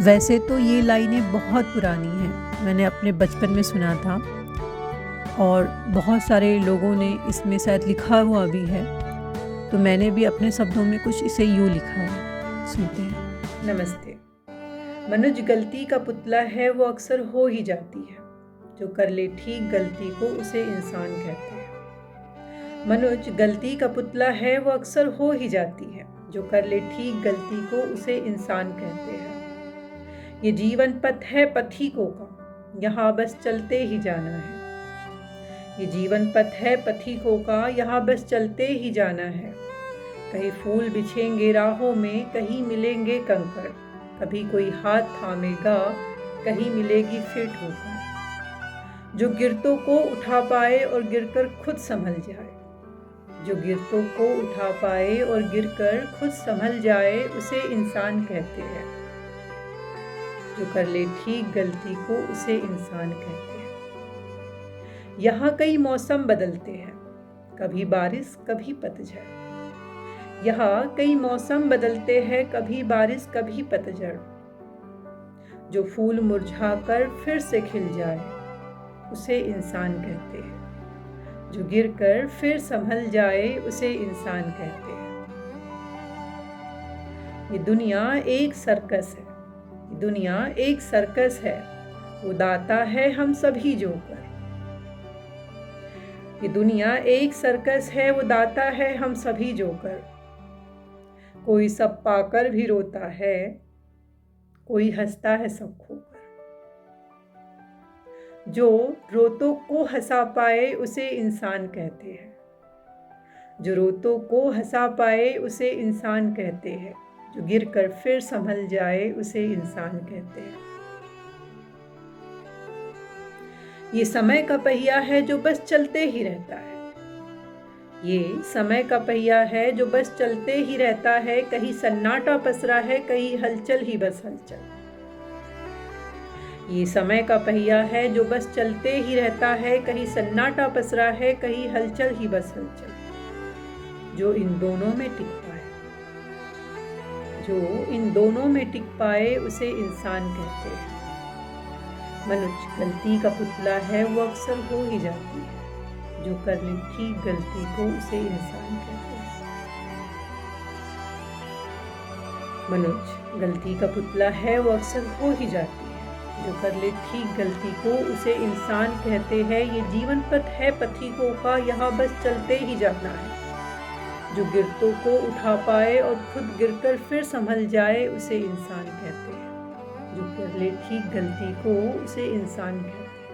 वैसे तो ये लाइनें बहुत पुरानी हैं, मैंने अपने बचपन में सुना था और बहुत सारे लोगों ने इसमें शायद लिखा हुआ भी है, तो मैंने भी अपने शब्दों में कुछ इसे यूँ लिखा है, सुनते हैं। नमस्ते। मनुज गलती का पुतला है, वो अक्सर हो ही जाती है। जो कर ले ठीक गलती को उसे इंसान कहते हैं। मनुज गलती का पुतला है, वो अक्सर हो ही जाती है। जो कर ले ठीक गलती को उसे इंसान कहते हैं। ये जीवन पथ है पथिकों का, यहाँ बस चलते ही जाना है। ये जीवन पथ है पथिकों का, यहाँ बस चलते ही जाना है। कहीं फूल बिछेंगे राहों में, कहीं मिलेंगे कंकड़। कभी कोई हाथ थामेगा, कहीं मिलेगी फिर ठोकर। जो गिरतों को उठा पाए और गिरकर खुद संभल जाए, जो गिरतों को उठा पाए और गिरकर खुद संभल जाए, उसे इंसान कहते हैं। जो कर ले ठीक गलती को उसे इंसान कहते हैं। यहाँ कई मौसम बदलते हैं, कभी बारिश कभी पतझड़। यहाँ कई मौसम बदलते हैं, कभी बारिश कभी पतझड़। जो फूल मुरझाकर फिर से खिल जाए, उसे इंसान कहते हैं। जो गिरकर फिर संभल जाए, उसे इंसान कहते हैं। ये दुनिया एक सर्कस है, ये दुनिया एक सर्कस है। वो दाता है हम सभी जोकर। ये दुनिया एक सर्कस है, वो दाता है हम सभी जोकर। कोई सब पाकर भी रोता है, कोई हंसता है सब खोकर। जो रोतों को हंसा पाए उसे इंसान कहते हैं। जो रोतों को हंसा पाए उसे इंसान कहते हैं। जो गिरकर फिर संभल जाए, उसे इंसान कहते हैं। ये समय का पहिया है जो बस चलते ही रहता है। ये समय का पहिया है जो बस चलते ही रहता है। कहीं सन्नाटा पसरा है, कहीं हलचल ही बस हलचल। ये समय का पहिया है जो बस चलते ही रहता है। कहीं सन्नाटा पसरा है, कहीं हलचल ही बस हलचल। जो इन दोनों में टिक पाए, जो इन दोनों में टिक पाए, उसे इंसान कहते हैं। मनुष्य गलती का पुतला है, वो अक्सर हो ही जाती है। जो कर ले ठीक गलती को उसे इंसान कहते हैं। मनुष्य गलती का पुतला है, वो अक्सर हो ही जाती है। जो कर ले ठीक गलती को उसे इंसान कहते हैं। ये जीवन पथ है पथिकों का, यहाँ बस चलते ही जाना है। जो गिरतों को उठा पाए और खुद गिरकर फिर संभल जाए, उसे इंसान कहते हैं। जो कर ले ठीक गलती को उसे इंसान कहते हैं।